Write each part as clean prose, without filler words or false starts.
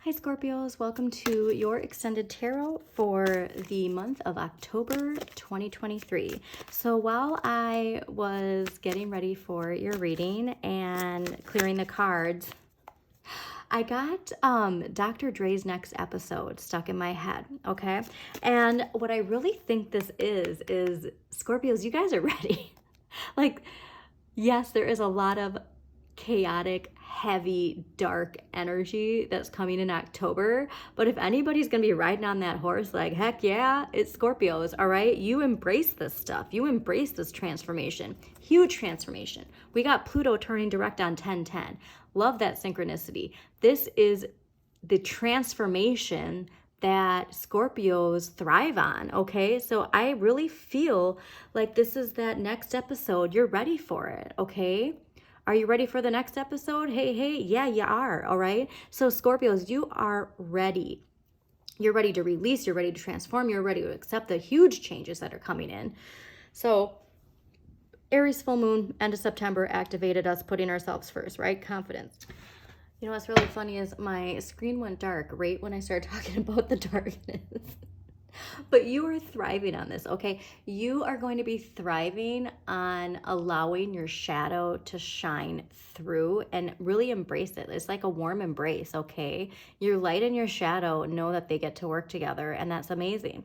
Hi Scorpios, welcome to your extended tarot for the month of October 2023. So while I was getting ready for your reading and clearing the cards, I got Dr. Dre's next episode stuck in my head, okay? And what I really think this is Scorpios, you guys are ready. Like, yes, there is a lot of chaotic, heavy, dark energy that's coming in October. But if anybody's going to be riding on that horse, like, heck yeah, it's Scorpios, all right? You embrace this stuff. You embrace this transformation. Huge transformation. We got Pluto turning direct on 10/10. Love that synchronicity. This is the transformation that Scorpios thrive on, okay? So I really feel like this is that next episode. You're ready for it, okay? Are you ready for the next episode? Hey, yeah, you are, all right? So Scorpios, you are ready. You're ready to release, you're ready to transform, you're ready to accept the huge changes that are coming in. So Aries full moon, end of September, activated us putting ourselves first, right? Confidence. You know what's really funny is my screen went dark right when I started talking about the darkness. But you are thriving on this, okay? You are going to be thriving on allowing your shadow to shine through and really embrace it. It's like a warm embrace, okay? Your light and your shadow know that they get to work together, and that's amazing.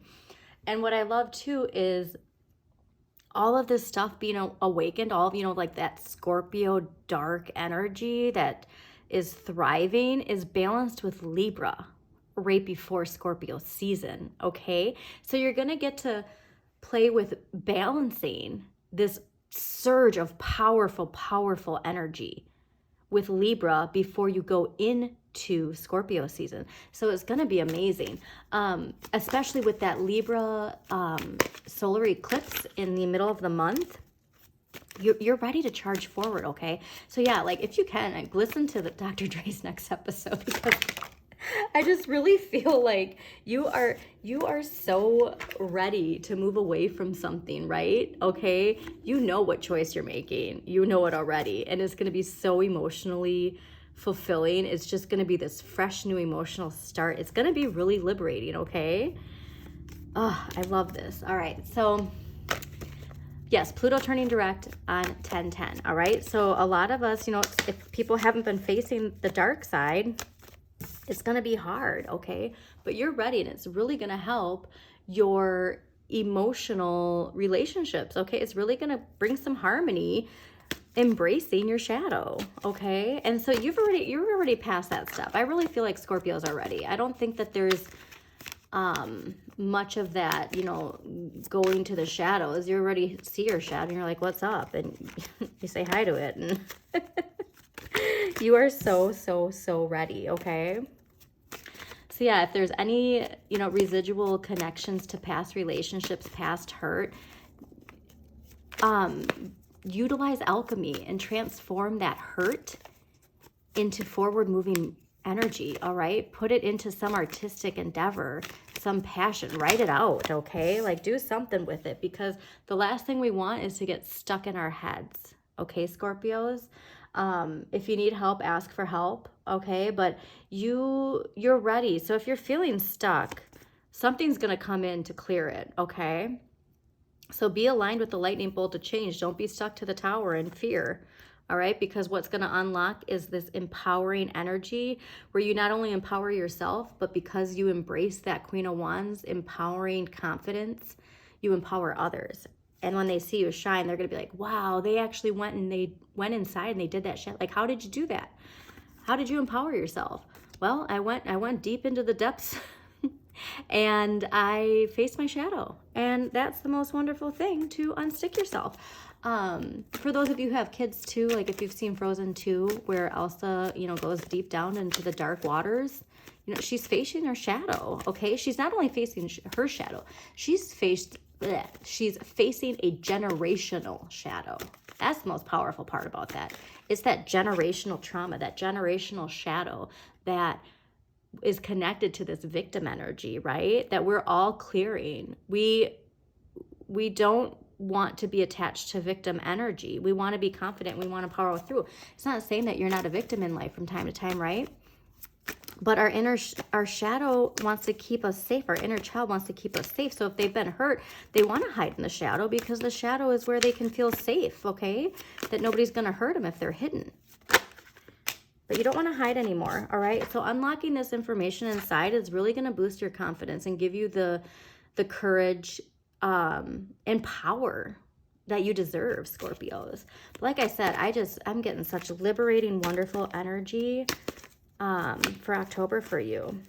And what I love too is all of this stuff being awakened, all of, like that Scorpio dark energy that is thriving is balanced with Libra right before Scorpio season, okay? So you're gonna get to play with balancing this surge of powerful energy with Libra before you go into Scorpio season. So it's gonna be amazing, especially with that Libra solar eclipse in the middle of the month. You're ready to charge forward, okay? So yeah, like if you can, like, listen to the Dr. Dre's next episode, because I just really feel like you are so ready to move away from something, right? Okay, you know what choice you're making, you know it already, and it's going to be so emotionally fulfilling. It's just going to be this fresh new emotional start. It's going to be really liberating, okay? Oh, I love this. All right, so yes, Pluto turning direct on 10/10, all right? So a lot of us, if people haven't been facing the dark side, it's going to be hard, okay? But you're ready, and it's really going to help your emotional relationships, okay? It's really going to bring some harmony, embracing your shadow, okay? And so you're already past that stuff. I really feel like Scorpios are ready. I don't think that there's much of that, going to the shadows. You already see your shadow, and you're like, what's up? And you say hi to it, and you are so ready, okay? So yeah, if there's any, residual connections to past relationships, past hurt, utilize alchemy and transform that hurt into forward moving energy, all right? Put it into some artistic endeavor, some passion, write it out, okay? Like, do something with it, because the last thing we want is to get stuck in our heads, okay, Scorpios? If you need help, ask for help, okay? But you're ready. So if you're feeling stuck, something's going to come in to clear it, okay? So be aligned with the lightning bolt of change. Don't be stuck to the tower in fear, all right? Because what's going to unlock is this empowering energy where you not only empower yourself, but because you embrace that Queen of Wands, empowering confidence, you empower others. And when they see you shine, they're going to be like, wow, they actually went inside and they did that shit. Like, how did you do that? How did you empower yourself? Well, I went deep into the depths and I faced my shadow. And that's the most wonderful thing, to unstick yourself. For those of you who have kids too, like if you've seen Frozen 2, where Elsa, goes deep down into the dark waters, she's facing her shadow, okay? She's not only facing her shadow, she's facing a generational shadow. That's the most powerful part about that. It's that generational trauma, that generational shadow that is connected to this victim energy, right? That we're all clearing. We don't want to be attached to victim energy. We want to be confident. We want to power through. It's not saying that you're not a victim in life from time to time, right? But our shadow wants to keep us safe. Our inner child wants to keep us safe. So if they've been hurt, they want to hide in the shadow because the shadow is where they can feel safe, okay? That nobody's going to hurt them if they're hidden. But you don't want to hide anymore, all right? So unlocking this information inside is really going to boost your confidence and give you the courage and power that you deserve, Scorpios. But like I said, I'm getting such liberating, wonderful energy for October for you.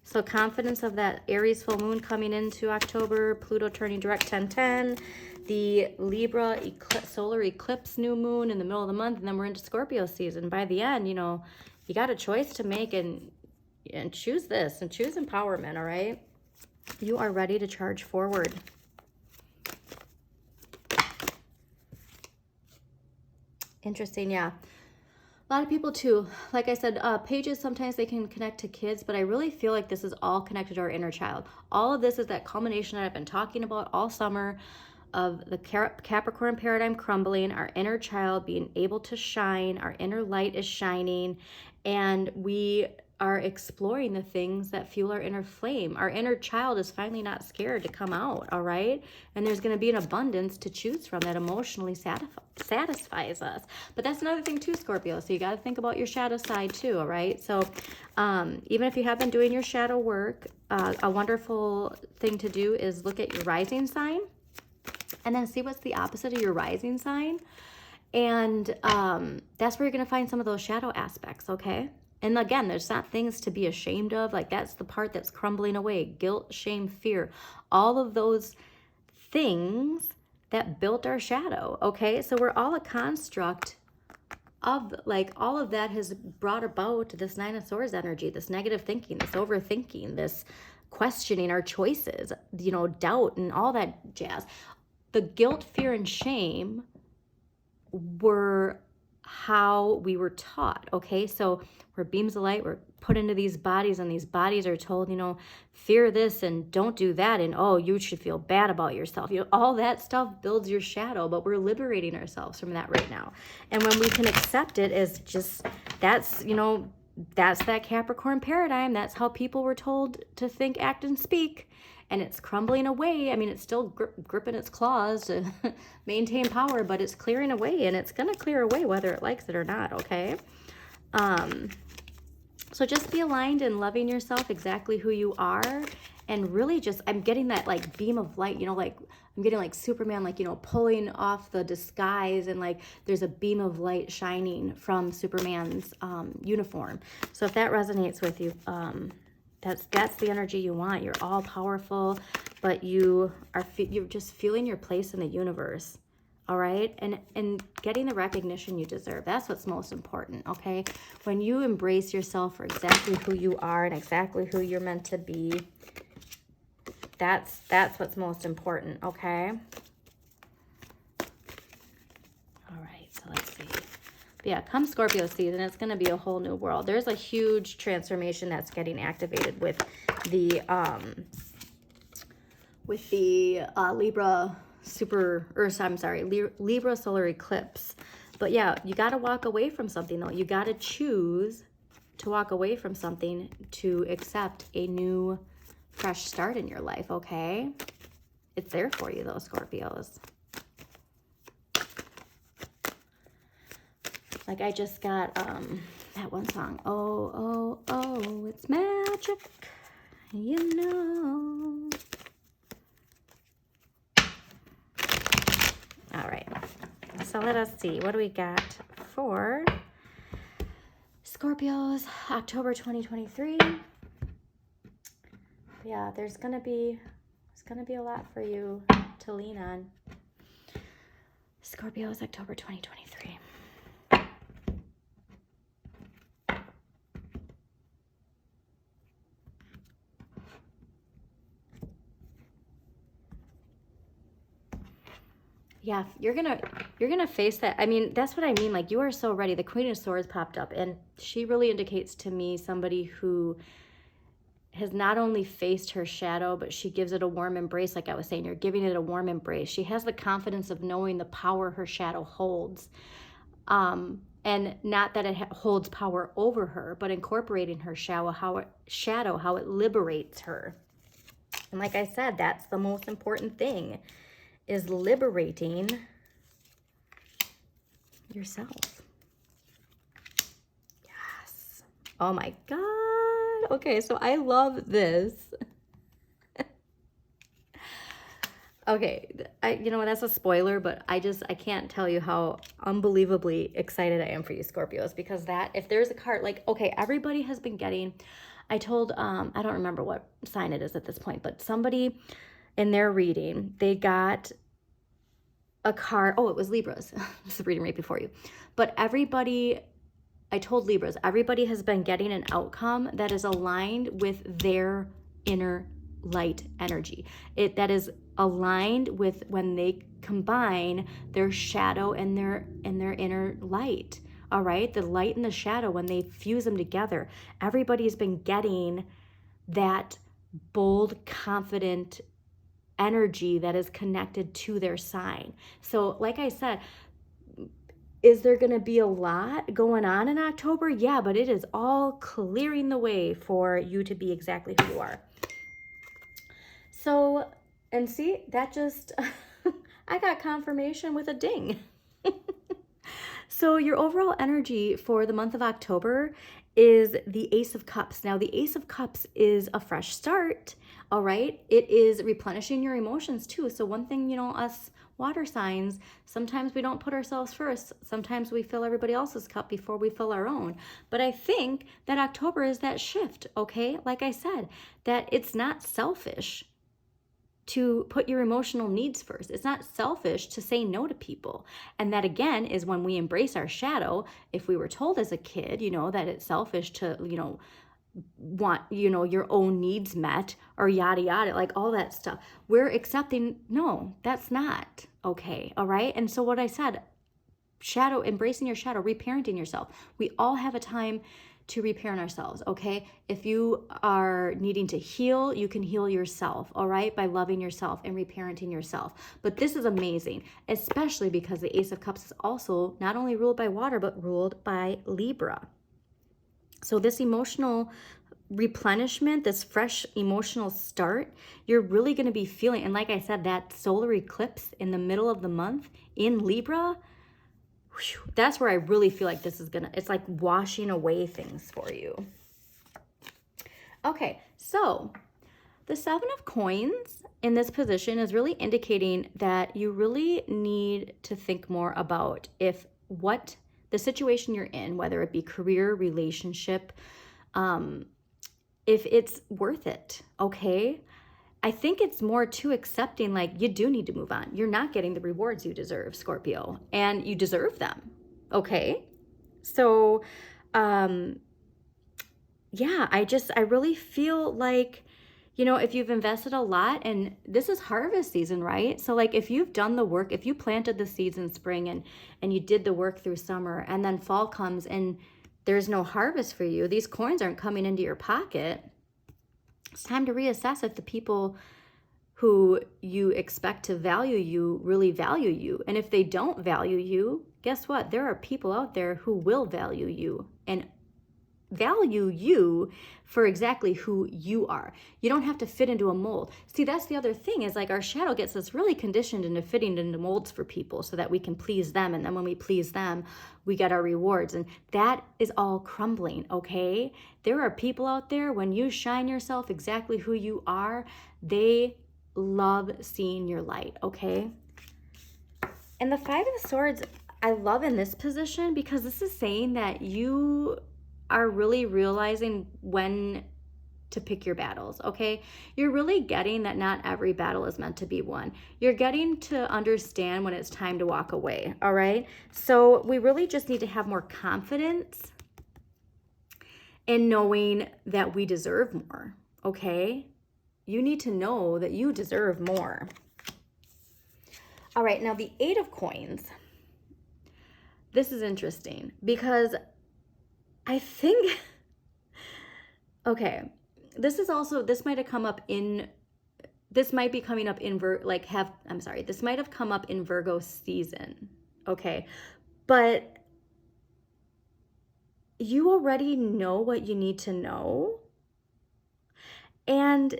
So confidence of that Aries full moon coming into October, Pluto turning direct 10-10, the Libra solar eclipse new moon in the middle of the month, and then we're into Scorpio season. By the end, you know, you got a choice to make and choose this and choose empowerment, all right? You are ready to charge forward. Interesting, yeah. A lot of people too, like I said, pages, sometimes they can connect to kids, but I really feel like this is all connected to our inner child. All of this is that culmination that I've been talking about all summer of the Capricorn paradigm crumbling, our inner child being able to shine, our inner light is shining, and we are exploring the things that fuel our inner flame. Our inner child is finally not scared to come out, all right? And there's going to be an abundance to choose from that emotionally satisfies us. But that's another thing too, Scorpio. So you got to think about your shadow side too, all right? So even if you have been doing your shadow work, a wonderful thing to do is look at your rising sign and then see what's the opposite of your rising sign. And that's where you're going to find some of those shadow aspects, okay? And again, there's not things to be ashamed of. Like that's the part that's crumbling away. Guilt, shame, fear, all of those things that built our shadow, okay? So we're all a construct of, like, all of that has brought about this Nine of Swords energy, this negative thinking, this overthinking, this questioning our choices, you know, doubt and all that jazz. The guilt, fear, and shame were how we were taught, okay? So we're beams of light, we're put into these bodies, and these bodies are told, you know, fear this and don't do that, and oh, you should feel bad about yourself. You know, all that stuff builds your shadow, but we're liberating ourselves from that right now. And when we can accept it as just, that's, you know, that's that Capricorn paradigm. That's how people were told to think, act, and speak. And it's crumbling away. I mean, it's still gripping its claws to maintain power, but it's clearing away, and it's going to clear away whether it likes it or not, okay? So just be aligned and loving yourself exactly who you are, and really just, I'm getting that like beam of light, you know, like I'm getting like Superman, like, you know, pulling off the disguise, and like there's a beam of light shining from Superman's uniform. So if that resonates with you, that's the energy you want. You're all powerful, but you're just feeling your place in the universe, all right? And getting the recognition you deserve. That's what's most important, okay? When you embrace yourself for exactly who you are and exactly who you're meant to be, that's what's most important, okay? All right, so let's see. Yeah, come Scorpio season, it's going to be a whole new world. There's a huge transformation that's getting activated with the Libra Libra solar eclipse. But yeah, you got to walk away from something though. You got to choose to walk away from something to accept a new, fresh start in your life, okay? It's there for you though, Scorpios. Like I just got that one song, oh, oh, oh, it's magic, you know. All right, so let us see, what do we got for Scorpios, October 2023? Yeah, there's gonna be a lot for you to lean on. Scorpios, October 2023. Yeah, you're gonna face that. I mean, that's what I mean. Like, you are so ready. The Queen of Swords popped up, and she really indicates to me somebody who has not only faced her shadow, but she gives it a warm embrace. Like I was saying, you're giving it a warm embrace. She has the confidence of knowing the power her shadow holds. And And not that it holds power over her, but incorporating her shadow, how it liberates her. And like I said, that's the most important thing, is liberating yourself. Yes. Oh my God. Okay, so I love this. Okay, you know, that's a spoiler, but I can't tell you how unbelievably excited I am for you, Scorpios, because that, if there's a card, like, okay, everybody has been getting, I told, I don't remember what sign it is at this point, but somebody in their reading, they got a card, oh, it was Libras. This is reading right before you. But everybody, I told Libras, everybody has been getting an outcome that is aligned with their inner light energy. That is aligned with when they combine their shadow and their inner light. All right, the light and the shadow, when they fuse them together, everybody's been getting that bold, confident energy that is connected to their sign. So like I said, is there going to be a lot going on in October? Yeah, but it is all clearing the way for you to be exactly who you are. So, and see, that just, I got confirmation with a ding. So your overall energy for the month of October is the Ace of Cups. Now, the Ace of Cups is a fresh start, all right? It is replenishing your emotions too. So one thing, you know, us water signs, sometimes we don't put ourselves first. Sometimes we fill everybody else's cup before we fill our own. But I think that October is that shift, okay? Like I said, that it's not selfish to put your emotional needs first. It's not selfish to say no to people. And that, again, is when we embrace our shadow. If we were told as a kid, you know, that it's selfish to, you know, want, you know, your own needs met or yada, yada, like all that stuff. We're accepting, no, that's not okay. All right. And so what I said, shadow, embracing your shadow, reparenting yourself. We all have a time to reparent ourselves, okay? If you are needing to heal, you can heal yourself, all right? By loving yourself and reparenting yourself. But this is amazing, especially because the Ace of Cups is also not only ruled by water, but ruled by Libra. So this emotional replenishment, this fresh emotional start, you're really going to be feeling. And like I said, that solar eclipse in the middle of the month in Libra, that's where I really feel like this is gonna, it's like washing away things for you. Okay, so the Seven of Coins in this position is really indicating that you really need to think more about if what the situation you're in, whether it be career, relationship, if it's worth it, okay? I think it's more to accepting, like, you do need to move on. You're not getting the rewards you deserve, Scorpio, and you deserve them, okay? So, yeah, I really feel like, you know, if you've invested a lot, and this is harvest season, right? So like if you've done the work, if you planted the seeds in spring and you did the work through summer, and then fall comes and there's no harvest for you, these coins aren't coming into your pocket, it's time to reassess if the people who you expect to value you really value you. And if they don't value you, guess what? There are people out there who will value you and value you for exactly who you are. You don't have to fit into a mold. See, that's the other thing, is like our shadow gets us really conditioned into fitting into molds for people so that we can please them. And then when we please them, we get our rewards. And that is all crumbling, okay? There are people out there, when you shine yourself exactly who you are, they love seeing your light, okay? And the Five of Swords, I love in this position because this is saying that you are really realizing when to pick your battles, okay? You're really getting that not every battle is meant to be won. You're getting to understand when it's time to walk away, all right? So we really just need to have more confidence in knowing that we deserve more, okay? You need to know that you deserve more. All right, now the Eight of Coins. This is interesting because I think, okay, this might have come up in, this might be coming up in, this might have come up in Virgo season, okay? But you already know what you need to know. And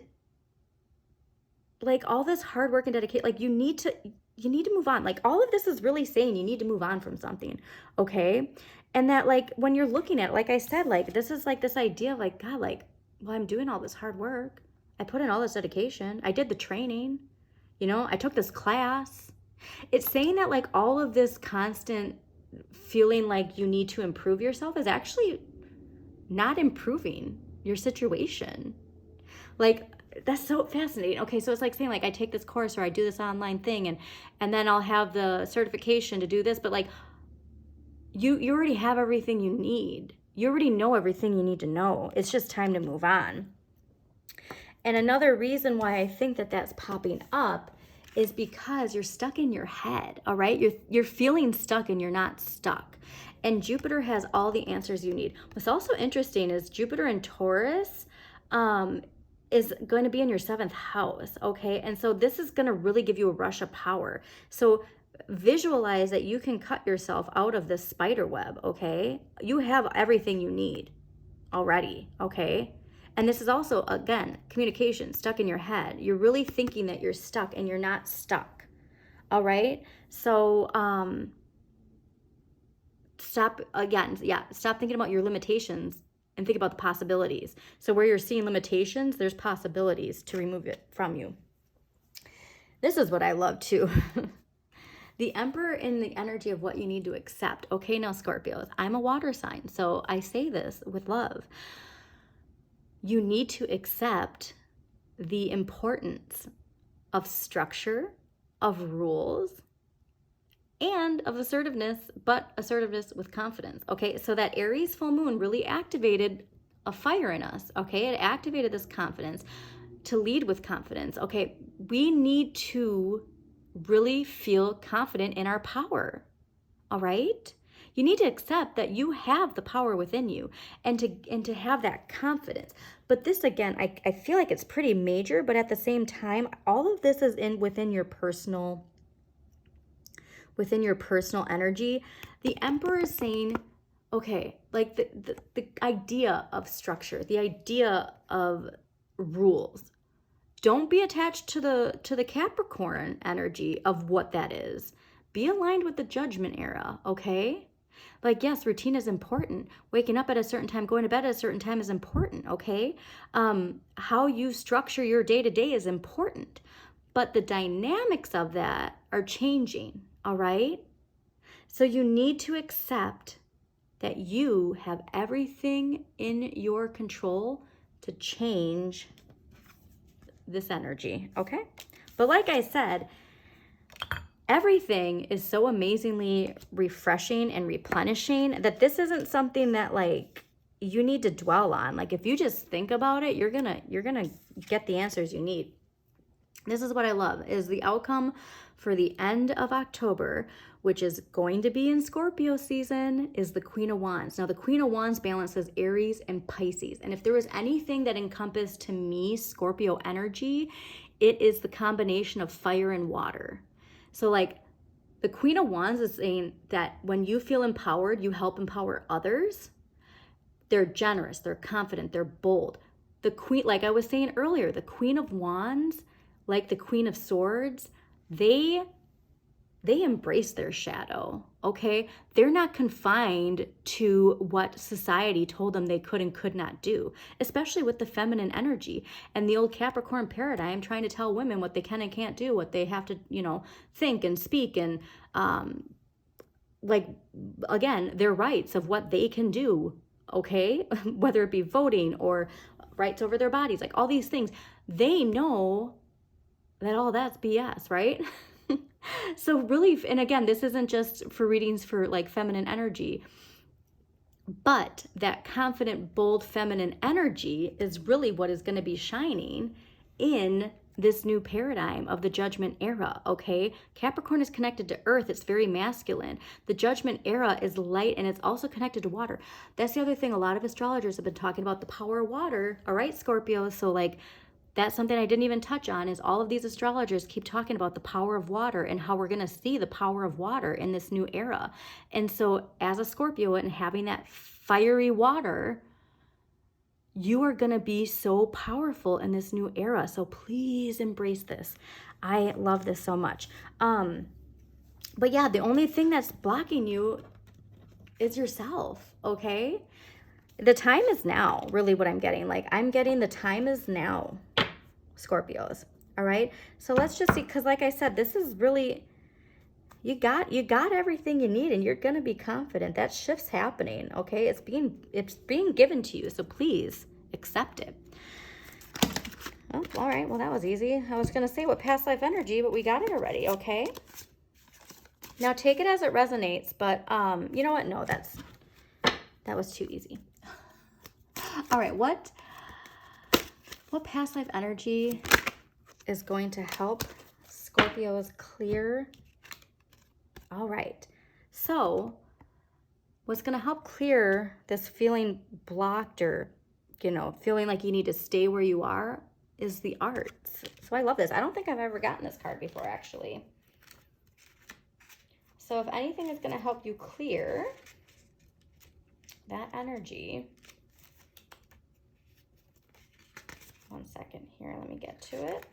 like all this hard work and dedication, like you need to move on. Like all of this is really saying you need to move on from something, okay? And that like when you're looking at it, like I said, like this is like this idea of like, God, like, well, I'm doing all this hard work. I put in all this dedication. I did the training, I took this class. It's saying that like all of this constant feeling like you need to improve yourself is actually not improving your situation. Like, that's so fascinating. Okay, so it's like saying like I take this course or I do this online thing and then I'll have the certification to do this, but like you already have everything you need. You already know everything you need to know. It's just time to move on. And another reason why I think that that's popping up is because you're stuck in your head, all right? You're feeling stuck and you're not stuck. And Jupiter has all the answers you need. What's also interesting is Jupiter in Taurus is going to be in your 7th house, okay? And so this is going to really give you a rush of power. So visualize that you can cut yourself out of this spider web, okay? You have everything you need already, okay? And this is also, again, communication, stuck in your head. You're really thinking that you're stuck and you're not stuck, all right? So stop thinking about your limitations and think about the possibilities. So where you're seeing limitations, there's possibilities to remove it from you. This is what I love too. The Emperor in the energy of what you need to accept. Okay, now Scorpios, I'm a water sign, so I say this with love. You need to accept the importance of structure, of rules, and of assertiveness, but assertiveness with confidence, okay? So that Aries full moon really activated a fire in us, okay? It activated this confidence to lead with confidence, okay? We need to really feel confident in our power, all right? You need to accept that you have the power within you and to have that confidence. But this, again, I feel like it's pretty major, but at the same time, all of this is within your personal energy. The Emperor is saying, okay, like the idea of structure, the idea of rules. Don't be attached to the Capricorn energy of what that is. Be aligned with the Judgment era, okay? Like, yes, routine is important. Waking up at a certain time, going to bed at a certain time is important, okay? How you structure your day-to-day is important. But the dynamics of that are changing, all right? So you need to accept that you have everything in your control to change this energy, okay? But like I said, everything is so amazingly refreshing and replenishing that this isn't something that like you need to dwell on. Like if you just think about it, you're gonna get the answers you need. This is what I love, is the outcome for the end of October, which is going to be in Scorpio season, is the Queen of Wands. Now, the Queen of Wands balances Aries and Pisces. And if there was anything that encompassed to me Scorpio energy, it is the combination of fire and water. So like the Queen of Wands is saying that when you feel empowered, you help empower others. They're generous, they're confident, they're bold. The Queen, like I was saying earlier, the Queen of Wands, like the Queen of Swords, they embrace their shadow, okay? They're not confined to what society told them they could and could not do, especially with the feminine energy and the old Capricorn paradigm trying to tell women what they can and can't do, what they have to, think and speak and, like, again, their rights of what they can do, okay? Whether it be voting or rights over their bodies, like all these things, they know that all that's BS, right? So really, and again, this isn't just for readings for like feminine energy, but that confident, bold, feminine energy is really what is going to be shining in this new paradigm of the Judgment era, okay? Capricorn is connected to earth. It's very masculine. The Judgment era is light, and it's also connected to water. That's the other thing. A lot of astrologers have been talking about the power of water, all right, Scorpio? So like that's something I didn't even touch on, is all of these astrologers keep talking about the power of water and how we're going to see the power of water in this new era. And so as a Scorpio and having that fiery water, you are going to be so powerful in this new era. So please embrace this. I love this so much. But yeah, the only thing that's blocking you is yourself, okay? The time is now, really what I'm getting. Like, I'm getting the time is now, Scorpios, all right? So let's just see, because like I said, this is really, you got everything you need, and you're going to be confident. That shift's happening, okay? It's being given to you, so please accept it. Oh, all right, well, that was easy. I was going to say what past life energy, but we got it already, okay? Now take it as it resonates, but you know what? No, that was too easy. All right, what past life energy is going to help Scorpios clear? All right, so what's going to help clear this feeling blocked, or, you know, feeling like you need to stay where you are, is the arts. So I love this. I don't think I've ever gotten this card before, actually. So if anything is going to help you clear that energy, one second here, let me get to it.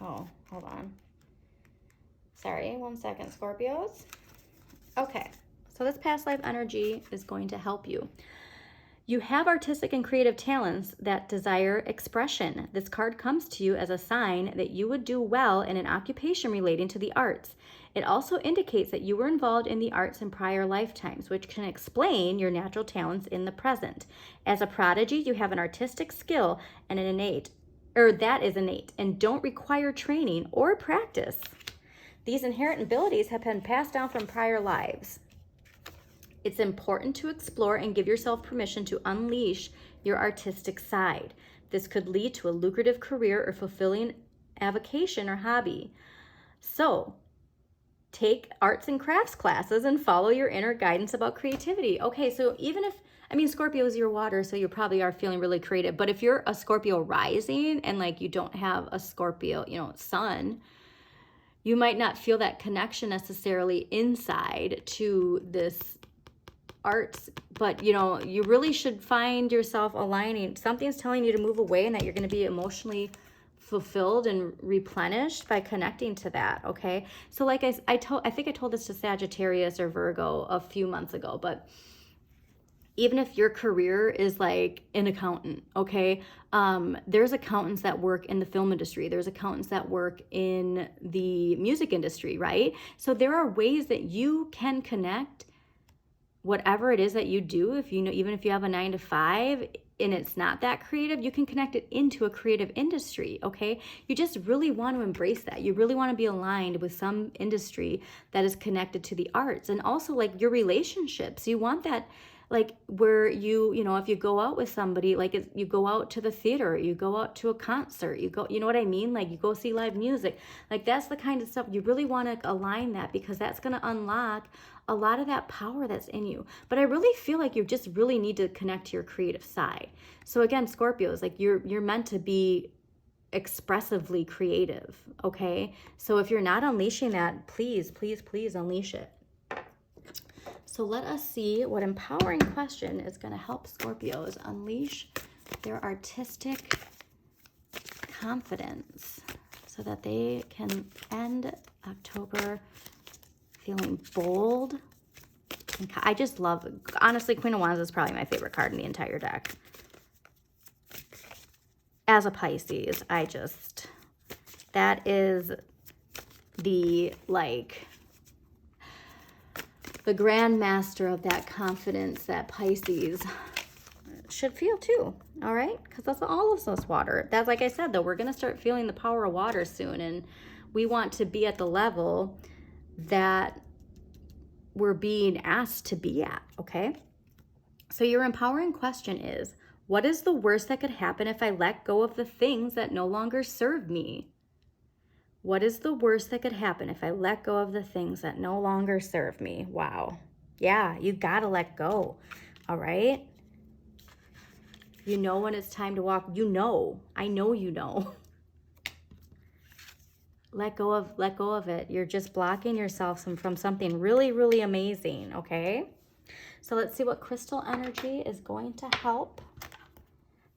Oh, hold on. Sorry, one second, Scorpios. Okay, so this past life energy is going to help you. You have artistic and creative talents that desire expression. This card comes to you as a sign that you would do well in an occupation relating to the arts. It also indicates that you were involved in the arts in prior lifetimes, which can explain your natural talents in the present. As a prodigy, you have an artistic skill and that is innate and don't require training or practice. These inherent abilities have been passed down from prior lives. It's important to explore and give yourself permission to unleash your artistic side. This could lead to a lucrative career or fulfilling avocation or hobby. So, take arts and crafts classes and follow your inner guidance about creativity. Okay, so even if, I mean, Scorpio is your water, so you probably are feeling really creative. But if you're a Scorpio rising and like you don't have a Scorpio, you know, sun, you might not feel that connection necessarily inside to this arts, but you know, you really should find yourself aligning. Something's telling you to move away and that you're going to be emotionally fulfilled and replenished by connecting to that, okay? So like I think I told this to Sagittarius or Virgo a few months ago, but even if your career is like an accountant, okay? There's accountants that work in the film industry. There's accountants that work in the music industry, right? So there are ways that you can connect whatever it is that you do. If you know, even if you have a 9-to-5 and it's not that creative, you can connect it into a creative industry, okay? You just really want to embrace that. You really want to be aligned with some industry that is connected to the arts. And also like your relationships, you want that, like where you know, if you go out with somebody, like you go out to the theater, you go out to a concert, you go, you know what I mean? Like you go see live music, like that's the kind of stuff you really want to align that, because that's going to unlock a lot of that power that's in you. But I really feel like you just really need to connect to your creative side. So again, Scorpios, like you're meant to be expressively creative, okay? So if you're not unleashing that, please, please, please unleash it. So let us see what empowering question is going to help Scorpios unleash their artistic confidence so that they can end October feeling bold. I just love, honestly, Queen of Wands is probably my favorite card in the entire deck. As a Pisces, that is the, like, the grand master of that confidence that Pisces should feel too, all right? Because that's all of us water. That's, like I said, though, we're going to start feeling the power of water soon, and we want to be at the level that we're being asked to be at, okay? So your empowering question is, what is the worst that could happen if I let go of the things that no longer serve me? What is the worst that could happen if I let go of the things that no longer serve me? Wow. Yeah, you gotta let go. all right? You know when it's time to walk. You know. I know you know. Let go of it. You're just blocking yourself from something really, really amazing, okay? So let's see what crystal energy is going to help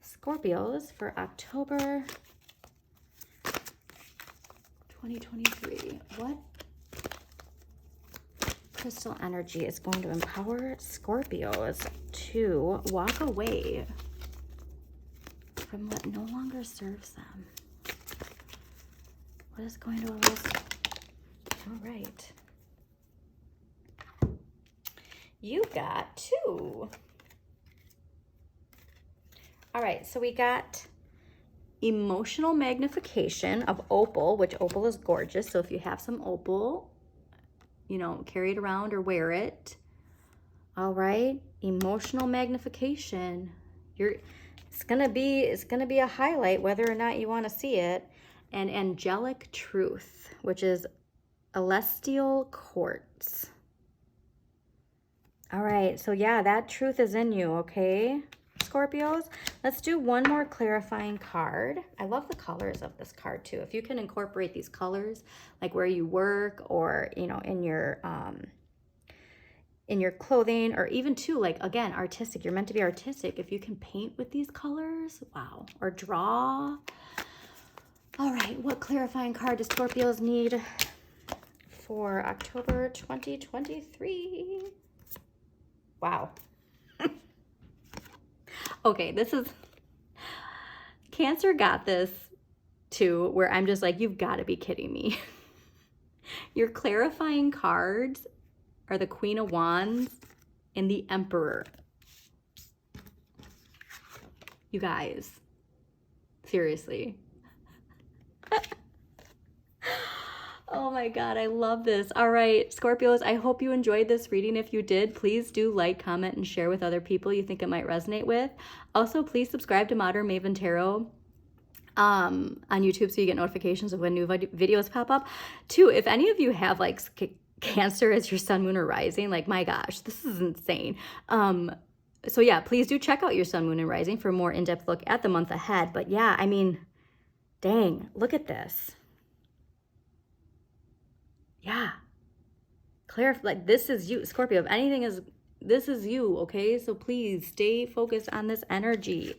Scorpios for October 2023. What crystal energy is going to empower Scorpios to walk away from what no longer serves them? What is going to arise? All right. You got 2. All right, so we got emotional magnification of opal, which opal is gorgeous. So if you have some opal, you know, carry it around or wear it. All right, emotional magnification. It's gonna be a highlight whether or not you want to see it. And angelic truth, which is celestial quartz. All right, so yeah, that truth is in you, okay, Scorpios? Let's do one more clarifying card. I love the colors of this card too. If you can incorporate these colors, like where you work or, you know, in your clothing, or even too, like, again, artistic. You're meant to be artistic. If you can paint with these colors, wow, or draw. All right, what clarifying card do Scorpios need for October 2023? Wow. Okay, this is... Cancer got this too, where I'm just like, you've got to be kidding me. Your clarifying cards are the Queen of Wands and the Emperor. You guys, seriously. Oh my God, I love this. All right, Scorpios, I hope you enjoyed this reading. If you did, please do like, comment, and share with other people you think it might resonate with. Also, please subscribe to Modern Maven Tarot on YouTube so you get notifications of when new videos pop up. Too, if any of you have like Cancer as your sun, moon, or rising, like, my gosh, this is insane. So yeah, please do check out your sun, moon, and rising for a more in-depth look at the month ahead. But yeah, I mean, dang, look at this. Yeah. Like, this is you, Scorpio. If anything is, this is you, okay? So please stay focused on this energy.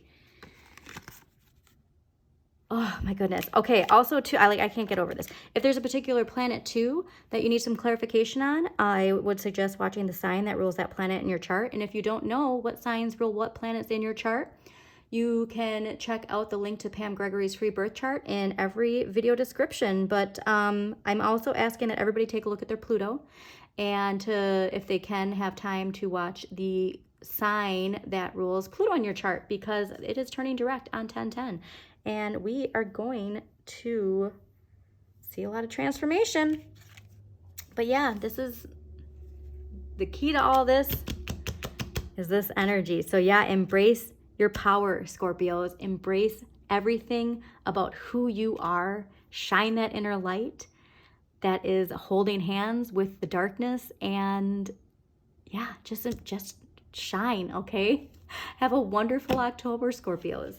Oh my goodness. Okay, also too, I can't get over this. If there's a particular planet too that you need some clarification on, I would suggest watching the sign that rules that planet in your chart. And if you don't know what signs rule what planets in your chart, you can check out the link to Pam Gregory's free birth chart in every video description. But I'm also asking that everybody take a look at their Pluto, and if they can have time to watch the sign that rules Pluto in your chart, because it is turning direct on 10/10. And we are going to see a lot of transformation. But yeah, this is the key to all this, is this energy. So yeah, embrace your power, Scorpios. Embrace everything about who you are. Shine that inner light that is holding hands with the darkness. And yeah, just shine, okay? Have a wonderful October, Scorpios.